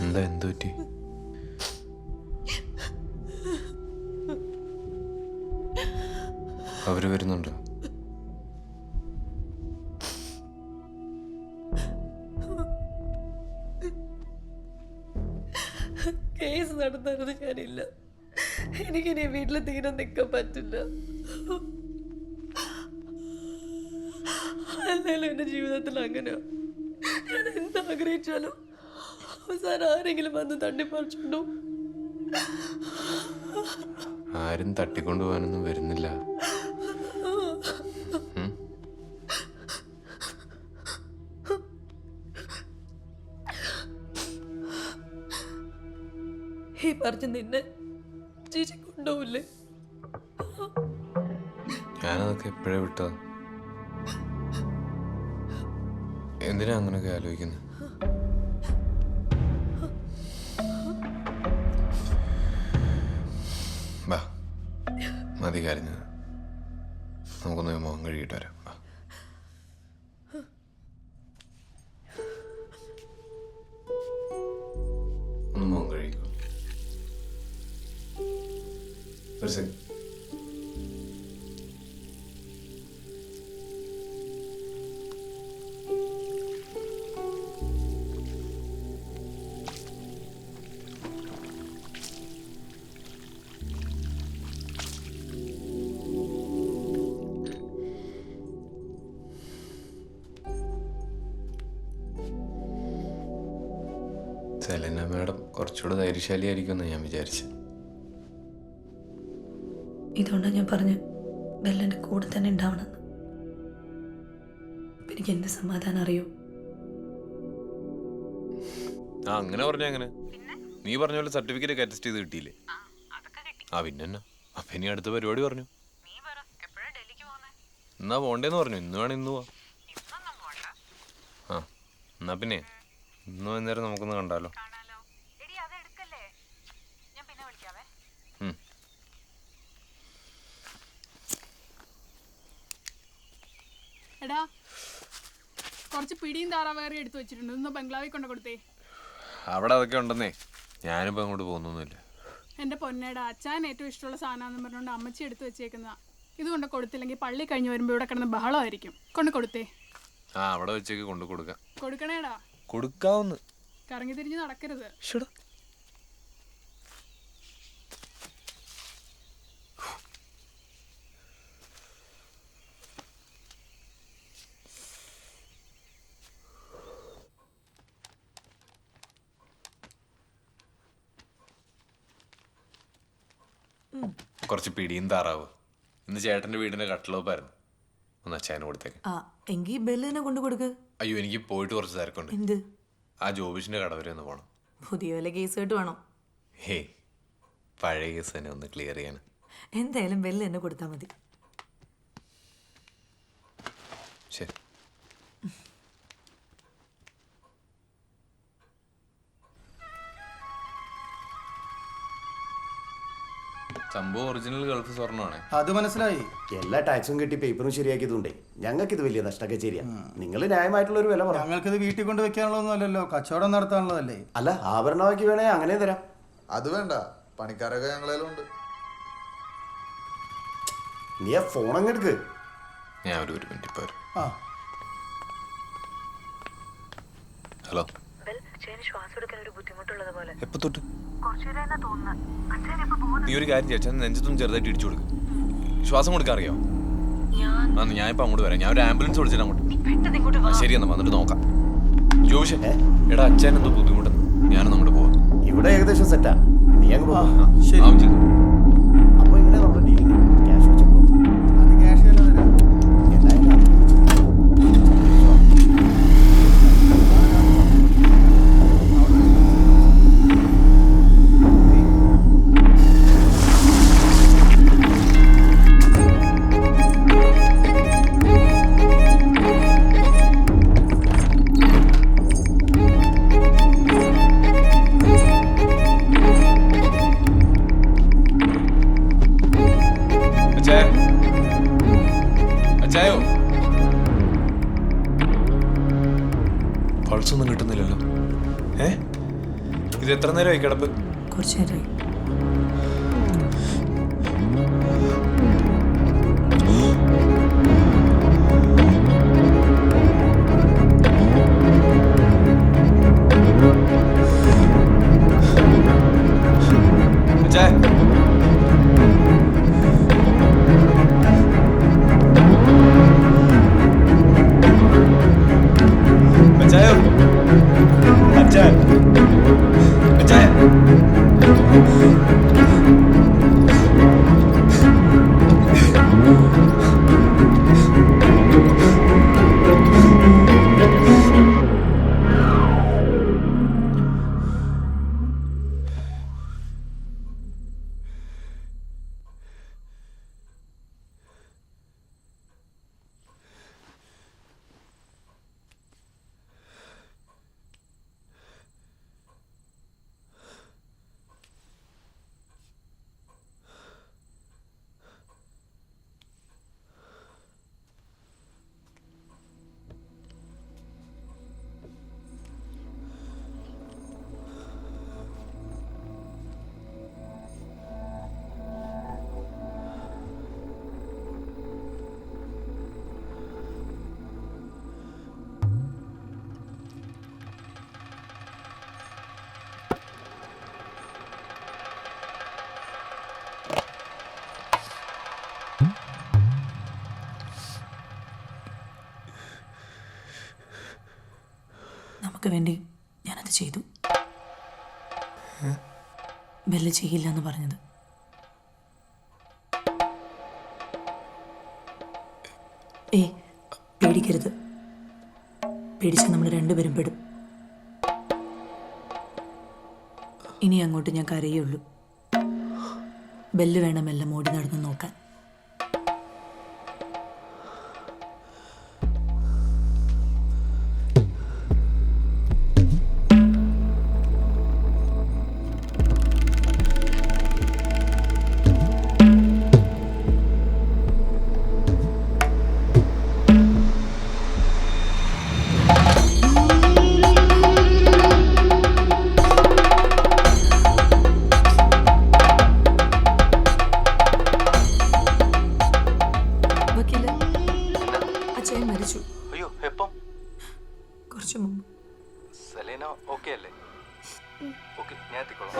എന്താ എന്ത് പറ്റി? അവര് വരുന്നുണ്ടോ? കേസ് നടന്നത് ഞാനില്ല. എനിക്കിനി വീട്ടിൽ തീരെ നിൽക്കാൻ പറ്റില്ല. അല്ലെങ്കിലും എൻ്റെ ജീവിതത്തിൽ അങ്ങനെയോ ഞാൻ എന്താഗ്രഹിച്ചാലും അവസാനം ആരെങ്കിലും വന്ന് തട്ടിപ്പറിച്ചുണ്ടോ? ആരും തട്ടിക്കൊണ്ടുപോകാനൊന്നും വരുന്നില്ല. ഈ പറഞ്ഞ് നിന്നെ ചേച്ചി കൊണ്ടുപോവില്ലേ? ഞാനതൊക്കെ എപ്പോഴേ വിട്ടതാ. എന്തിനാ അങ്ങനെയൊക്കെ ആലോചിക്കുന്നത്? വാ, മതി കരഞ്ഞത്. നമുക്കൊന്ന് മുഖം കഴുകിയിട്ട് വരാം. വാ. ഒന്ന് മുഖം കഴുകിക്കോ. ഒരു സെക്കൻഡ്. സെലീന മാഡം കുറച്ചുകൂടെ ധൈര്യശാലിയായിരിക്കുമെന്ന് ഞാൻ വിചാരിച്ചു. ഇതുകൊണ്ടാണ് ഞാൻ പറഞ്ഞു ബെല്ലൻ്റെ കൂടെ തന്നെ ഉണ്ടാവണമെന്ന്. എനിക്ക് എന്ത് സമാധാനം അറിയോ? ആ അങ്ങനെ പറഞ്ഞ അങ്ങനെ നീ പറഞ്ഞ പോലെ സർട്ടിഫിക്കറ്റ് ഒക്കെ അറ്റസ്റ്റ് ചെയ്ത് കിട്ടിയില്ലേ? ആ പിന്നെ അപ്പൊ ഇനി അടുത്ത പരിപാടി പറഞ്ഞു. എന്നാ പോണ്ടേന്ന് പറഞ്ഞു. ഇന്ന് വേണം ഇന്ന് പോവാ. ആ എന്നാ പിന്നെ ഇന്ന് വൈകുന്നേരം നമുക്കൊന്ന് കണ്ടാലോ? എടാ കുറച്ച് പിടിയും താറാവേറി എടുത്തു വെച്ചിട്ടുണ്ട്. ഒന്ന് ബംഗ്ലാവിൽ കൊണ്ട് കൊടുത്തേ. അവിടെ അതൊക്കെ ഉണ്ടെന്നേ. ഞാനിപ്പോ അങ്ങോട്ട് പോകുന്നൊന്നുമില്ല. എൻ്റെ പൊന്നേടാ, അച്ഛൻ ഏറ്റവും ഇഷ്ടമുള്ള സാധനമാണെന്ന് പറഞ്ഞുകൊണ്ട് അമ്മച്ചി എടുത്തു വെച്ചേക്കുന്നതാ. ഇതുകൊണ്ട് കൊടുത്തില്ലെങ്കിൽ പള്ളി കഴിഞ്ഞ് വരുമ്പോൾ ഇവിടെ കിടന്ന് ബഹളമായിരിക്കും. കൊണ്ട് കൊടുത്തേ. ആ അവിടെ വെച്ചേക്ക് കൊണ്ട് കൊടുക്കാം. കൊടുക്കണേടാ. കൊടുക്കാവുന്ന കറങ്ങി തിരിഞ്ഞ് നടക്കരുത്. കുറച്ച് പിടിയും താറാവ്. ഇന്ന് ചേട്ടന്റെ വീടിന്റെ കട്ടിലോപ്പായിരുന്നു. ഒന്ന് അച്ഛന് കൊടുത്തേക്ക്. എങ്കിൽ ബെല്ലിനെ കൊണ്ട് കൊടുക്ക്. അയ്യോ എനിക്ക് പോയിട്ട് കുറച്ച് തിരക്കുണ്ട്. എന്ത്? ആ ജോബിഷിന്റെ കട വരെ ഒന്ന് പോണം. പുതിയ വല്ല കേസ് കേട്ട് വേണം? ഹേ പഴയ കേസ് തന്നെ ഒന്ന് ക്ലിയർ ചെയ്യാൻ. എന്തായാലും ബെല്ല് എന്നെ കൊടുത്താൽ മതി. ശരി. സംഭവം ഒറിജിനൽ ഗൾഫ് സ്വർണ്ണമാണ്. അത് മനസ്സിലായി. എല്ലാ ടാക്സും കിട്ടി പേപ്പറും ശരിയാക്കിയതുകൊണ്ടേ ഞങ്ങൾക്ക് ഇത് വലിയ നഷ്ടമൊക്കെ ശരിയാ. നിങ്ങൾ ന്യായമായിട്ടുള്ള ഒരു വില പറഞ്ഞു. ഞങ്ങൾക്കിത് വീട്ടിൽ കൊണ്ട് വെക്കാനുള്ളതൊന്നും അല്ലല്ലോ, കച്ചവടം നടത്താനുള്ളതല്ലേ. അല്ല ആഭരണമാക്കി വേണേ അങ്ങനെ തരാം. അത് വേണ്ട, പണിക്കാരൊക്കെ ഞങ്ങളേലും ഉണ്ട്. നീ ആ ഫോൺ അങ്ങ് എടുക്ക്. ഞാൻ ഒരു മിനിറ്റ് ഇപ്പൊ വരും. ആ ഹലോ. എപ്പോ തൊട്ട്? നീ ഒരു കാര്യം ചെയ്യാം, നെഞ്ചത്തൊന്നും ചെറുതായിട്ട് ഇടിച്ചു കൊടുക്കും. ശ്വാസം കൊടുക്കാൻ അറിയോ? ഞാൻ ഇപ്പൊ അങ്ങോട്ട് വരാം. ഞാൻ ഒരു ആംബുലൻസ് വിളിച്ചിട്ട് അങ്ങോട്ട്. ശരി എന്നാ വന്നിട്ട് നോക്കാം. ജോഷേ എടാ അച്ഛൻ എന്തോ ബുദ്ധിമുട്ടെന്ന്. ഞാനൊന്നും അങ്ങോട്ട് പോവാം. ഇവിടെ ഏകദേശം സെറ്റാ. നീ അങ്ങ് പോ. ശരി. അപ്പൊ ഇങ്ങനെ നമ്മുടെ ഡീലിംഗ് ക്യാഷ് വെച്ചപ്പോ അത് ക്യാഷ് തന്നെ തരാം. അച്ചായോ പൾസൊന്നും കിട്ടുന്നില്ലല്ലോ. ഇത് എത്ര നേരമായി കിടപ്പ്? കുറച്ച് നേരമായി. അച്ഛാ അച്ഛായോ അച്ഛാ അച്ഛാ നമുക്ക് വേണ്ടി ഞാനത് ചെയ്തു. ബെല്ല് ചെയ്യില്ല എന്ന് പറഞ്ഞത്. പേടിക്കരുത്. പേടിച്ചാൽ നമ്മൾ രണ്ടുപേരും പെടും. ഇനി അങ്ങോട്ട് ഞാൻ കരയുള്ളൂ. ബെല്ല് വേണമെല്ലാം ഓടി നടന്ന് നോക്കാൻ. അച്ഛൻ മരിച്ചു. അയ്യോ, എപ്പം? കുറച്ചു മുമ്പ്. സെലീന ഓക്കെ അല്ലേ? ഓക്കെ, ഞാൻ എത്തിക്കോളാം.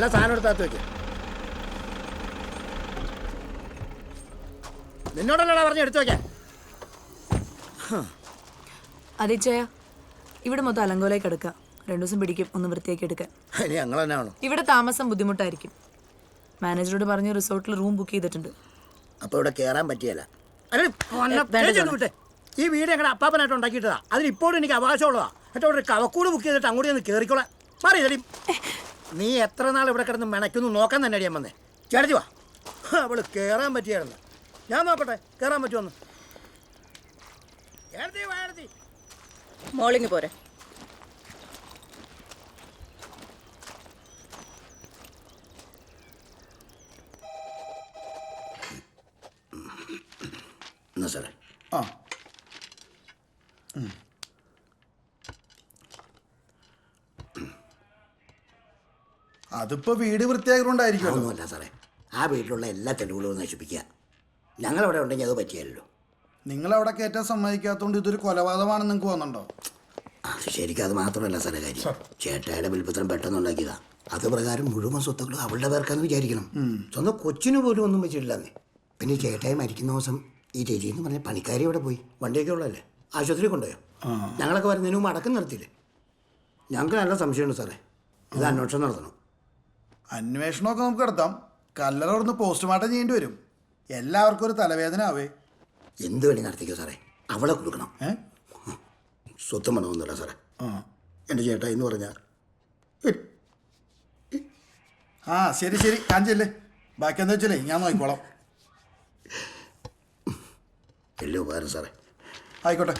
എല്ലാ സാധനം എടുത്താത്ത് വെക്ക്. നിന്നോടല്ലടാ പറഞ്ഞ് എടുത്തു വെക്കാൻ. അതിച്ചയ ഇവിടെ മൊത്തം അലങ്കോലേക്ക് എടുക്കാം. 2 ദിവസം പിടിക്കും ഒന്ന് വൃത്തിയാക്കി എടുക്കാൻ. ഇനി ഞങ്ങൾ തന്നെ ആണോ? ഇവിടെ താമസം ബുദ്ധിമുട്ടായിരിക്കും. മാനേജറോട് പറഞ്ഞ് റിസോർട്ടിൽ റൂം ബുക്ക് ചെയ്തിട്ടുണ്ട്. അപ്പോൾ ഇവിടെ കയറാൻ പറ്റിയല്ല. വിട്ടെ, ഈ വീട് ഞങ്ങളുടെ അപ്പാപ്പനായിട്ട് ഉണ്ടാക്കിയിട്ടതാ. അതിനിപ്പോഴും എനിക്ക് അവകാശമുള്ളതാ. എന്നിട്ട് അവിടെ ഒരു കവക്കൂട് ബുക്ക് ചെയ്തിട്ട് അങ്ങോട്ട് ഒന്ന് കയറിക്കോളാം. മാറിയതടി. നീ എത്ര നാൾ ഇവിടെ കിടന്ന് മെനക്കൊന്ന് നോക്കാൻ തന്നെ അടിയാൻ വന്നേ. ചേട്ടത്തി വാ, അവള് കയറാൻ പറ്റിയായിരുന്നു. ഞാൻ നോക്കട്ടെ കയറാൻ പറ്റുമെന്ന്. മോളിങ് പോരെ. എന്നാ സാറേ. ആ അതിപ്പോ വീട് വൃത്തിയാക്കിക്കൊണ്ടായിരിക്കുമല്ലോ. ഒന്നുമല്ല സാറേ, ആ വീട്ടിലുള്ള എല്ലാ തെളിവുകളും നശിപ്പിക്കുക. ഞങ്ങളവിടെ ഉണ്ടെങ്കിൽ അത് പറ്റിയല്ലോ. നിങ്ങളവിടെ കയറ്റാൻ സമ്മതിക്കാത്തതുകൊണ്ട് ഇതൊരു കൊലപാതകമാണെന്ന് നിങ്ങൾക്ക് തോന്നുന്നുണ്ടോ? അത് ശരിക്കും അത് മാത്രമല്ല സാറേ കാര്യം. ചേട്ടായുടെ വിൽപ്പത്രം പെട്ടെന്ന് ഉണ്ടാക്കിയതാ. അത് പ്രകാരം മുഴുവൻ സ്വത്തുക്കളും അവളുടെ പേർക്കാന്ന് വിചാരിക്കണം. സ്വന്തം കൊച്ചിന് പോലും ഒന്നും വെച്ചിട്ടില്ലെന്നേ. പിന്നെ ചേട്ടായി മരിക്കുന്ന ദിവസം ഈ ചേച്ചി എന്ന് പറഞ്ഞ പണിക്കാരി ഇവിടെ പോയി. വണ്ടിയൊക്കെ ഉള്ളതല്ലേ, ആശുപത്രി കൊണ്ടുപോയോ? ഞങ്ങളൊക്കെ വരുന്നതിന് മുമ്പ് അടക്കം നിർത്തിയില്ലേ? ഞങ്ങൾക്ക് നല്ല സംശയമുണ്ട് സാറേ. ഇത് അന്വേഷണം നടത്തണം. അന്വേഷണമൊക്കെ നമുക്ക് നടത്താം. കല്ലറ കൊടുന്ന് പോസ്റ്റ്മോർട്ടം ചെയ്യേണ്ടി വരും. എല്ലാവർക്കും ഒരു തലവേദന ആവേ. എന്ത് വേണ്ടി നടത്തിക്കോ സാറേ, അവളെ കൊടുക്കണം. സ്വത്തം വേണമെന്നില്ല സാറേ. എൻ്റെ ചേട്ടായി എന്ന് പറഞ്ഞാൽ ആ ശരി ശരി കാഞ്ചല്ലേ. ബാക്കി എന്താ വെച്ചാലേ ഞാൻ നോക്കിക്കോളാം. വലിയ ഉപകാരം സാറേ. ആയിക്കോട്ടെ.